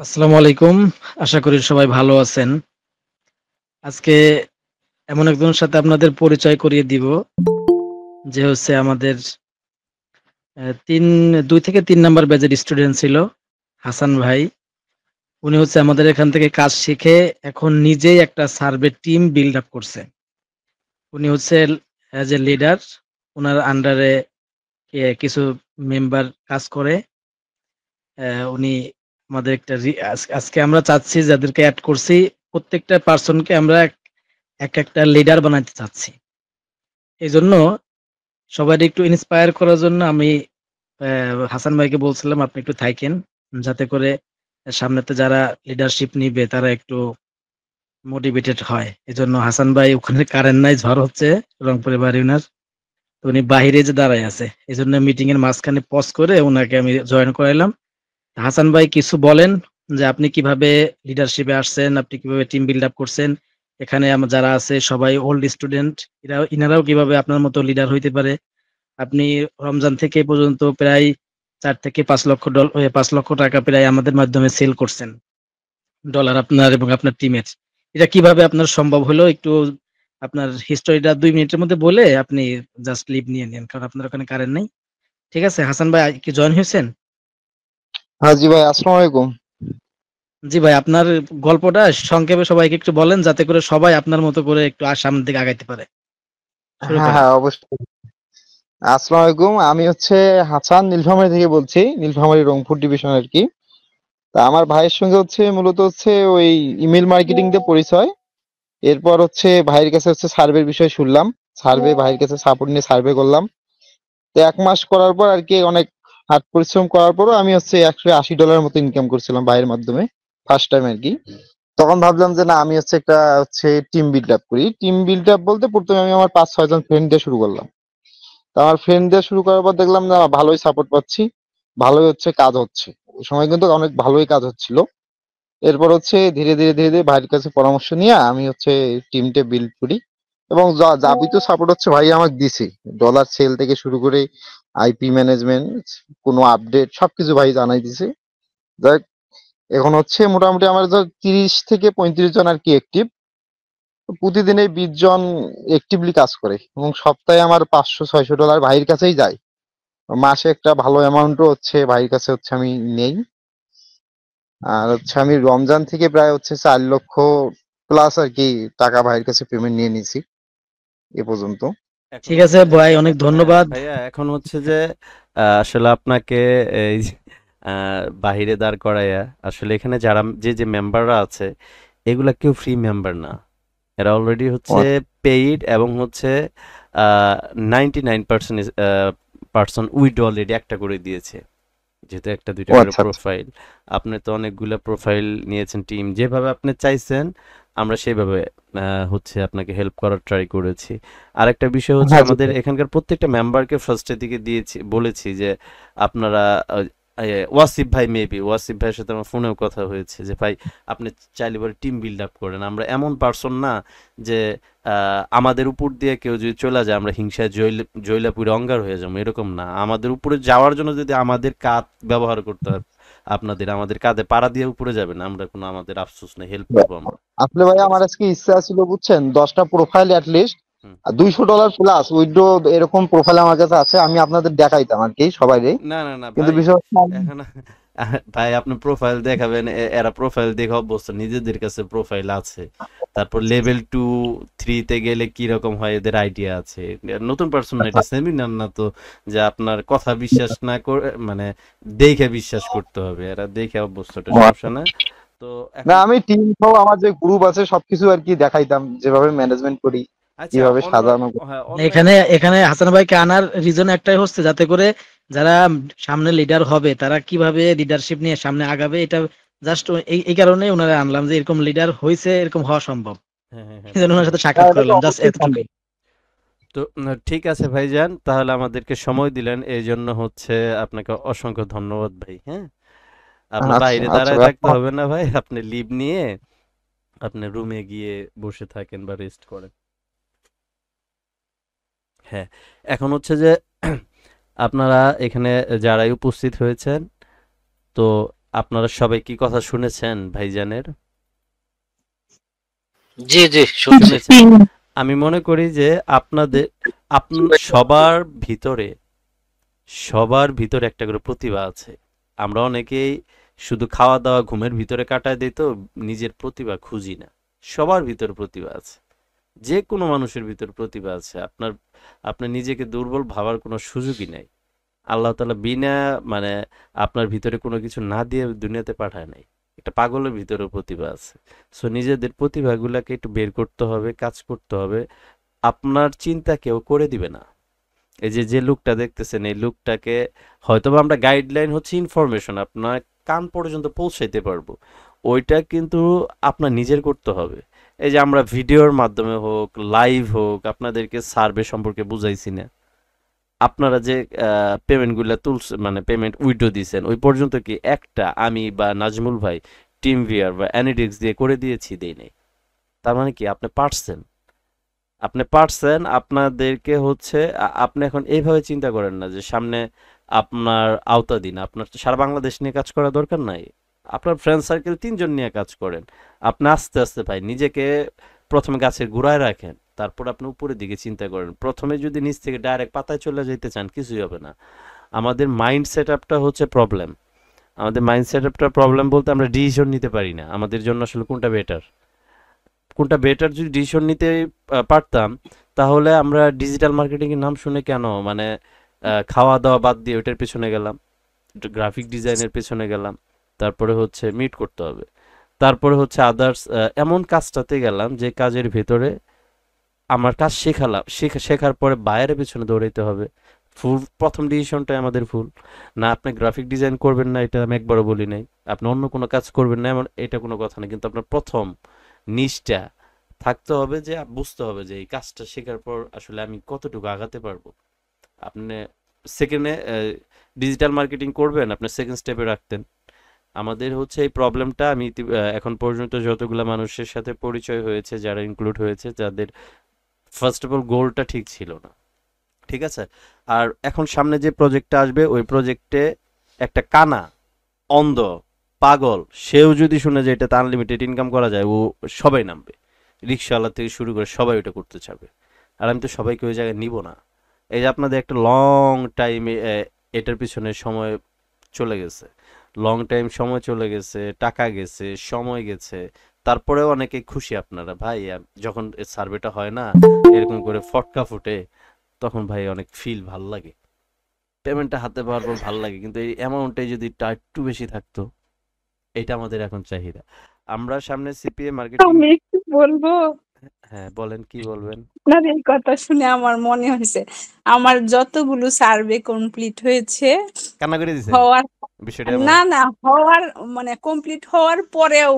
আসসালামু আলাইকুম। আশা করি সবাই ভালো আছেন। আজকে এমন একজনের সাথে আপনাদের পরিচয় করিয়ে দিব যে হচ্ছে আমাদের ৩ ২ থেকে ৩ নাম্বার ব্যাচের স্টুডেন্ট ছিল হাসান ভাই। উনি হচ্ছে আমাদের এখান থেকে কাজ শিখে এখন নিজেই একটা সার্ভে টিম বিল্ড আপ করছে। উনি হচ্ছে অ্যাজ এ লিডার, উনার আন্ডারে কিছু মেম্বার কাজ করে। উনি আমাদের একটা আজকে আমরা চাচ্ছি যাদেরকে এড করছি প্রত্যেকটা পারসনকে আমরা একটা লিডার বানাইতে চাচ্ছি। এজন্য সবাইরে একটু ইন্সপায়ার করার জন্য আমি হাসান ভাইকে বলছিলাম আপনি একটু থাইকেন। যাতে করে সামনেতে যারা লিডারশিপ নিবে তারা একটু মোটিভেটেড হয়। এজন্য হাসান ভাই ওখানে কারেন্ট নাই, ঝড় হচ্ছে রংপুরে বাড়ি উনার। তো উনি বাহিরে যে দাঁড়ায় আছে। এজন্য মিটিং এর মাঝখানে পজ করে উনাকে আমি জয়েন করাইলাম। হাসান ভাই কিছু বলেন যে আপনি কিভাবে লিডারশিপে আসছেন, আপনি কিভাবে টিম বিল্ড আপ করছেন। এখানে যারা আছে সবাই ওল্ড স্টুডেন্ট, ইনারাও কিভাবে আপনার মতো লিডার হইতে পারে। আপনি রমজান থেকে এ পর্যন্ত প্রায় ৪ থেকে ৫ লক্ষ টাকা প্রায় আমাদের মাধ্যমে সেল করছেন। ডলার আপনার এবং আপনার টিমের। এটা কিভাবে আপনার সম্ভব হলো একটু আপনার হিস্টরিটা ২ মিনিটের মধ্যে বলে আপনি জাস্ট লিভ নিয়ে নেন। কারণ আপনার ওখানে কারেন্ট নাই। ঠিক আছে? হাসান ভাই কি জয়েন হইছেন? হ্যাঁ জি ভাই, আসসালামু আলাইকুম। জি ভাই, আপনার গল্পটা সংক্ষেপে সবাইকে একটু বলেন যাতে করে সবাই আপনার মতো করে একটু সামনের দিকে আগাইতে পারে। শুরু হ্যাঁ করেন। হ্যাঁ, অবশ্যই। আসসালামু আলাইকুম, আমি হচ্ছে হাসান, নীলফামারী থেকে বলছি, নীলফামারী রংপুর ডিভিশন আর কি। তা আমার ভাইয়ের সঙ্গে হচ্ছে মূলত হচ্ছে ওই ইমেল মার্কেটিং দিয়ে পরিচয়। এরপর হচ্ছে ভাইয়ের কাছে হচ্ছে সার্ভের বিষয় শুনলাম, ভাইয়ের কাছে সাপোর্ট নিয়ে সার্ভে করলাম। তো ১ মাস করার পর আর কি অনেক হাত পরিশ্রম করার পরও আমি হচ্ছে $১৮০ মতো ইনকাম করছিলাম ভাইয়ের মাধ্যমে, ফার্স্ট টাইম আর কি। তখন ভাবলাম যে না, আমি হচ্ছে একটা হচ্ছে টিম বিল্ড আপ করি। টিম বিল্ড আপ বলতে প্রথমে আমি আমার ৫-৬ জন ফ্রেন্ড দিয়ে শুরু করলাম। তো আমার ফ্রেন্ড দিয়ে শুরু করার পর দেখলাম না, ভালোই সাপোর্ট পাচ্ছি, ভালোই হচ্ছে কাজ হচ্ছে। ওই সময় কিন্তু অনেক ভালোই কাজ হচ্ছিল। এরপর হচ্ছে ধীরে ধীরে ভাইয়ের কাছে পরামর্শ নিয়ে আমি হচ্ছে টিমটা বিল্ড করি। এবং যাবতীয় সাপোর্ট হচ্ছে ভাই আমাকে দিছে। ডলার সেল থেকে শুরু করে আইপি ম্যানেজমেন্ট, কোনো আপডেট সবকিছু ভাই জানাই দিছে। যাই হোক, এখন হচ্ছে মোটামুটি আমার ৩০ থেকে ৩৫ জন আর কি অ্যাক্টিভ। প্রতিদিন এই ২০ জন অ্যাক্টিভলি কাজ করে এবং সপ্তাহে আমার $৫০০-৬০০ ভাইয়ের কাছেই যায়। মাসে একটা ভালো অ্যামাউন্টও হচ্ছে ভাইয়ের কাছে হচ্ছে আমি নেই। আর হচ্ছে আমি রমজান থেকে প্রায় হচ্ছে ৪ লক্ষ প্লাস আর কি টাকা ভাইয়ের কাছে পেমেন্ট নিয়ে নিছি এ পর্যন্ত। এখন ঠিক আছে হচ্ছে ভাই, অনেক হ্যাঁ ধন্যবাদ। ভাইয়া, এখন হচ্ছে যে আসলে আপনাকে এই যে, বাহিরে দাঁড় করাইয়া আসলে এখানে যারা যে মেম্বাররা আছে এগুলা কেউ ফ্রি মেম্বার না। এরা অলরেডি ও হচ্ছে পেইড এবং হচ্ছে 99% পার্সন উইথড্র অলরেডি একটা করে দিয়েছে, যেহেতু একটা দুইটা করে আচ্ছা আচ্ছা। প্রোফাইল। আপনি তো অনেকগুলা প্রোফাইল নিয়েছেন, টিম যেভাবে আপনি চাইছেন আমরা সেইভাবে হচ্ছে আপনাকে হেল্প করার ট্রাই করেছি। আরেকটা বিষয় হচ্ছে হ্যাঁ জি আমাদের ভাই। এখানকার প্রত্যেকটা মেম্বারকে ফার্স্টের দিকে দিয়েছি, বলেছি যে আপনারা ওয়াসিফ ভাই, মেবি ওয়াসিফ ভাইয়ের সাথে আমার ফোনেও কথা হয়েছে যে ভাই আপনি চাইলে বলে টিম বিল্ড আপ করেন। আমরা এমন পার্সন না যে আমাদের উপর দিয়ে কেউ যদি চলে যায় আমরা হিংসায় জৈলাপুরে অঙ্গার হয়ে যাবো, এরকম না। আমাদের উপরে যাওয়ার জন্য যদি আমাদের কাঁধ ব্যবহার করতে হয় আমাদের কাঁধে পাড়া দিয়ে উপরে যাবেন, আমরা কোনো আমাদের আফসোস নেই, হেল্প করবো আমরা। আসলে ভাই আমার আজকে ইচ্ছা ছিল বুঝছেন, 10টা প্রোফাইল অ্যাটলিস্ট হুম। $200 প্লাস উইথড্র এরকম প্রোফাইল আমার কাছে আছে, আমি আপনাদের দেখাইতাম আর কি সবাইরে। না না না কিন্তু ভাই, বিষয় হচ্ছে এখন ভাই আপনি প্রোফাইল দেখাবেন, এরা প্রোফাইল দেখে অভ্যস্ত, নিজেদের কাছে প্রোফাইল আছে। তারপর লেভেল 2-3 তে গেলে কি রকম হয় এদের আইডিয়া আছে। নতুন পার্সন না, এটা সেমিনার না তো যে আপনার কথা বিশ্বাস না করে মানে দেখে বিশ্বাস করতে হবে, এরা দেখে অভ্যস্ত, এটা সমস্যা না। তো না, এখন আমি টিম সহ আমার যে গ্রুপ আছে সবকিছু আর কি দেখাইতাম, যেভাবে ম্যানেজমেন্ট করি, আচ্ছা, কিভাবে অন্য, সাজানো। হ্যাঁ অন্য এখানে এখানে হাসান ভাইকে আনার রিজন একটাই হচ্ছে যাতে করে যারা সামনে লিডার হবে তারা কিভাবে লিডারশিপ নিয়ে সামনে আগাবে। এটা জাস্ট এই কারণে ওনারা আনলাম যে এরকম লিডার হয়েছে, এরকম হওয়া সম্ভব। হ্যাঁ হ্যাঁ হ্যাঁ, এই জন্য বুঝতে ওনার সাথে পারছি। সাক্ষাৎ এটা তো করলাম, জাস্ট অবশ্যই সম্ভব। এতটুকুই। তো ঠিক আছে ভাইজান, তাহলে আমাদেরকে সময় দিলেন এই জন্য হচ্ছে আপনাকে অসংখ্য ধন্যবাদ ভাই। হ্যাঁ, আপনার আচ্ছা বাইরে আচ্ছা দাঁড়ায় ভাই, থাকতে হবে না ভাই, আপনি লিভ নিয়ে আপনি রুমে গিয়ে বসে থাকেন বা রেস্ট করেন। হ্যাঁ, এখন হচ্ছে যে আপনারা এখানে যারাই উপস্থিত হয়েছেন, তো আপনারা সবাই কি কথা শুনেছেন ভাইজানের? জি জি শুনছি। শুনেছেন? আমি মনে করি যে আপনাদের সবার ভিতরে একটা করে প্রতিভা আছে। আমরা অনেকেই শুধু খাওয়া দাওয়া ঘুমের ভিতরে কাটায় দিই, তো নিজের প্রতিভা খুঁজি না। সবার ভিতরে প্রতিভা আছে, যে কোনো মানুষের ভিতর প্রতিভা আছে। আপনার নিজেকে দুর্বল ভাবার কোনো সুযোগই নাই। আল্লাহ তাআলা বিনা মানে আপনার ভিতরে কোনো কিছু না দিয়ে দুনিয়াতে পাঠায় নাই। একটা পাগলের ভিতরেও প্রতিভা আছে। সো নিজেদের প্রতিভাগুলোকে একটু বের করতে হবে, কাজ করতে হবে। আপনার চিন্তা কেউ করে দিবে না। এই যে যে লুকটা দেখতেছেন, এই লুকটাকে হয়তোবা আমরা গাইডলাইন হচ্ছে ইনফরমেশন আপনার কান পর্যন্ত পৌঁছাইতে পারবো, ওইটা কিন্তু আপনার নিজের করতে হবে। এই যে আমরা ভিডিওর মাধ্যমে হোক, লাইভ হোক, আপনাদেরকে সার্ভে সম্পর্কে বুঝাইছি না। আপনারা যে পেমেন্টগুলো তুলছে, মানে পেমেন্ট উইথড্র দিয়েছেন, ওই পর্যন্ত কি একটা আমি বা নাজমুল ভাই টিম ভিআর বা অ্যানিডিক্স দিয়ে করে দিয়েছি? দেই নাই। তার মানে কি আপনি পারছেন। আপনাদেরকে হচ্ছে আপনি এখন এইভাবে চিন্তা করেন না যে সামনে আপনার আওতাধীন, আপনার তো সারা বাংলাদেশ নিয়ে কাজ করা দরকার নাই। আপনার ফ্রেন্ড সার্কেল ৩ জন নিয়ে কাজ করেন। আপনি আস্তে আস্তে ভাই নিজেকে প্রথমে গাছের গোড়ায় রাখেন, তারপর আপনি উপরের দিকে চিন্তা করেন। প্রথমে যদি নিচ থেকে ডাইরেক্ট পাতায় চলে যেতে চান, কিছুই হবে না। আমাদের মাইন্ড সেট আপটা হচ্ছে প্রবলেম। আমাদের মাইন্ড সেট আপটা প্রবলেম বলতে আমরা ডিসিশন নিতে পারি না আমাদের জন্য আসলে কোনটা বেটার যদি ডিসিশন নিতে পারতাম, তাহলে আমরা ডিজিটাল মার্কেটিং এর নাম শুনে কেন মানে খাওয়া দাওয়া বাদ দিয়ে ওইটার পেছনে গেলাম, গ্রাফিক ডিজাইনের পেছনে গেলাম। তারপরে হচ্ছে মিট করতে হবে, তারপরে হচ্ছে আদার্স এমন কাজটাতে গেলাম যে কাজের ভেতরে আমার কাজ শেখার পরে বাইরের পেছনে দৌড়াইতে হবে। প্রথম ডিসিশনটাই আমাদের ভুল। না, আপনি গ্রাফিক ডিজাইন করবেন না, এটা আমি একবারও বলি নাই। আপনি অন্য কোনো কাজ করবেন না, এমন এটা কোনো কথা না। কিন্তু আপনার প্রথম নিচটা থাকতে হবে, যে বুঝতে হবে যে এই কাজটা শেখার পর আসলে আমি কতটুকু আগাতে পারবো। আপনি সেকেন্ডে ডিজিটাল মার্কেটিং করবেন, আপনি সেকেন্ড স্টেপে রাখতেন। আমাদের হচ্ছে এই প্রবলেমটা আমি এখন পর্যন্ত যতগুলো মানুষের সাথে পরিচয় হয়েছে, যারা ইনক্লুড হয়েছে, যাদের ফার্স্ট অফ অল গোলটা ঠিক ছিল না। ঠিক আছে? আর এখন সামনে যে প্রজেক্টটা আসবে, ওই প্রজেক্টে একটা কানা, অন্ধ, পাগল সেও যদি শুনে যে এটাতে আনলিমিটেড ইনকাম করা যায়, ও সবাই নামবে। রিক্সাওয়ালা থেকে শুরু করে সবাই ওটা করতে চাবে। আর আমি তো সবাইকে ওই জায়গায় নিব না। এই যে আপনাদের একটা লং টাইম এটার পিছনে সময় চলে গেছে, লং টাইম সময় চলে গেছে, টাকা গেছে, সময় গেছে, তারপরেও অনেকে খুশি আপনারা ভাই। যখন সার্ভেটা হয় না, এরকম করে ফটকা ফুটে, তখন ভাই অনেক ফিল ভাল লাগে। পেমেন্টটা হাতে পাওয়ার পর ভাল লাগে, কিন্তু এই অ্যামাউন্টটাই যদি একটু বেশি থাকতো, এটা আমাদের এখন চাহিদা। আমরা সামনে সিপিএ মার্কেটিং। আমি একটু বলবো, হ্যাঁ বলেন, কি বলবেন? আপনার এই কথা শুনে আমার মনে হয়েছে আমার যতগুলো সার্ভে কমপ্লিট হয়েছে কান্না করে দিছেন? হওয়ার বিষয়টা এমন? না হওয়ার মানে কমপ্লিট হওয়ার পরেও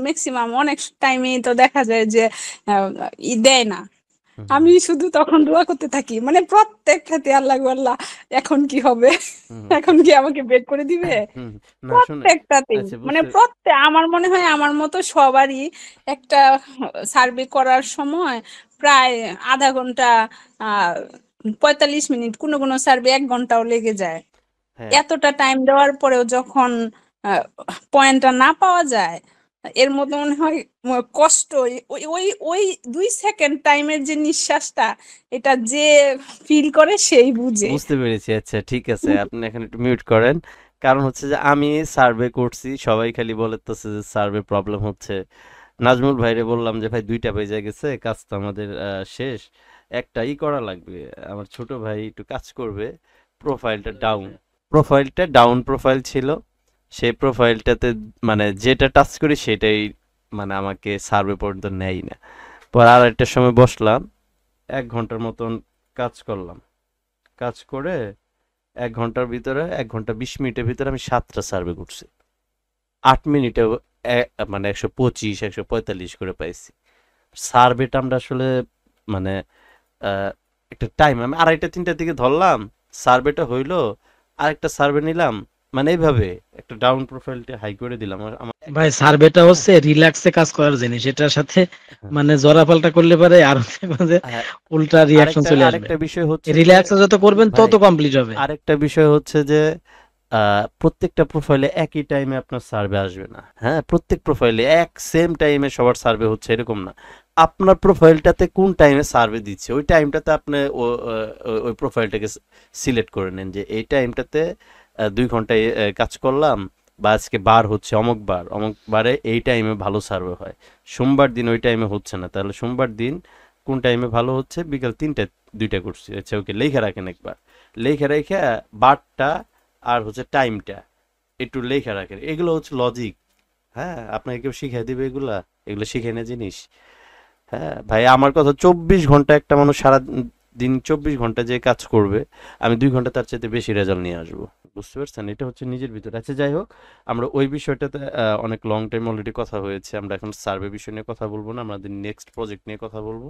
ম্যাক্সিমাম অনেক টাইমে তো দেখা যায় যে দেয় না। হুম আমি হুম শুধু তখন দোয়া করতে থাকি, মানে প্রত্যেকটাতে আল্লাহ গো আল্লাহ এখন কি হবে, হুম এখন কি আমাকে বের করে দিবে। হুম। না শুনে, প্রত্যেকটাতেই আচ্ছা মানে বুঝতে। আমার মনে হয় আমার মতো সবারই একটা সার্ভে করার সময় প্রায় আধা ঘন্টা, 45 মিনিট, কোনো কোনো সার্ভে 1 ঘন্টাও লেগে যায়। হ্যাঁ, এতটা টাইম দেওয়ার পরেও যখন পয়েন্টটা না পাওয়া যায়, এর মধ্যে মনে হয় কষ্ট। ওই ওই ওই 2 সেকেন্ড টাইমের যে নিঃশ্বাসটা, এটা যে ফিল করে সেই বুঝে। বুঝতে পেরেছি। আচ্ছা ঠিক আছে, আপনি এখন একটু মিউট করেন। কারণ হচ্ছে যে আমি সার্ভে করছি, সবাই খালি বলতেছে যে সার্ভে প্রবলেম হচ্ছে। নাজমুল ভাইরে বললাম যে ভাই 2টা বেজে গেছে, কাজ তো আমাদের শেষ, একটাই করা লাগবে। আমার ছোট ভাই একটু কাজ করবে। প্রোফাইলটা ডাউন প্রোফাইল ছিল। সেই প্রোফাইলটাতে মানে যেটা টাচ করি সেটাই, মানে আমাকে সার্ভে পর্যন্ত নেয় না। পর আর একটা সময় বসলাম, 1 ঘন্টার মতন কাজ করলাম। কাজ করে 1 ঘন্টার ভিতরে, 1 ঘন্টা 20 মিনিটের ভিতরে আমি 7টা সার্ভে করছি। 8 মিনিটে মানে 125 145 করে পাইছি। সার্ভেটা আমরা আসলে মানে একটা টাইম আমি 2:30 3টার দিকে ধরলাম, সার্ভেটা হইলো, আরেকটা সার্ভে নিলাম, মানে এইভাবে একটা ডাউন প্রোফাইলটা হাই করে দিলাম। আমার ভাই সার্ভেটা হচ্ছে রিল্যাক্সে কাজ করার জিনিস, এটার সাথে মানে জড়াপাল্টা করলে পারে আর হ্যাঁ, উল্টা রিয়াকশন আরেকটা চলে আসবে। আরেকটা বিষয় হচ্ছে যে রিল্যাক্সে যত করবেন ভাই, তত কমপ্লিট হবে। আরেকটা বিষয় হচ্ছে যে প্রত্যেকটা প্রোফাইলে একই টাইমে আপনার সার্ভে আসবে না। হ্যাঁ, প্রত্যেক প্রোফাইলে এক সেম টাইমে সবার সার্ভে হচ্ছে এরকম না। আপনার প্রোফাইলটাতে কোন টাইমে সার্ভে দিচ্ছে ওই টাইমটাতে আপনি ওই প্রোফাইলটাকে সিলেক্ট করে নেন যে এই টাইমটাতে 2 ঘন্টায় কাজ করলাম, বা আজকে বার হচ্ছে অমুক বারে এই টাইমে ভালো সার্ভে হয়। সোমবার দিন ওই টাইমে হচ্ছে না, তাহলে সোমবার দিন কোন টাইমে ভালো হচ্ছে? বিকাল 3টায় 2টা করছি। আচ্ছা ওকে, লেখা রাখেন একবার, লেখা রেখে বারটা আর হচ্ছে টাইমটা একটু লেখা রাখেন। এগুলো হচ্ছে লজিক। হ্যাঁ, আপনাকে কেউ শিখাই দিবে এগুলা? এগুলো শিখে না জিনিস। হ্যাঁ ভাই, আমার কথা, 24 ঘন্টা একটা মানুষ সারা দিন 24 ঘন্টা যে কাজ করবে, আমি 2 ঘন্টা তার চাইতে বেশি রেজাল্ট নিয়ে আসবো। বুঝতে পারছেন? এটা হচ্ছে নিজের ভিতরে। আচ্ছা যাই হোক, আমরা ওই বিষয়টাতে অনেক লং টাইম অলরেডি কথা হয়েছে। আমরা এখন সার্ভে বিষয় নিয়ে কথা বলবো না, আমাদের নেক্সট প্রজেক্ট নিয়ে কথা বলবো।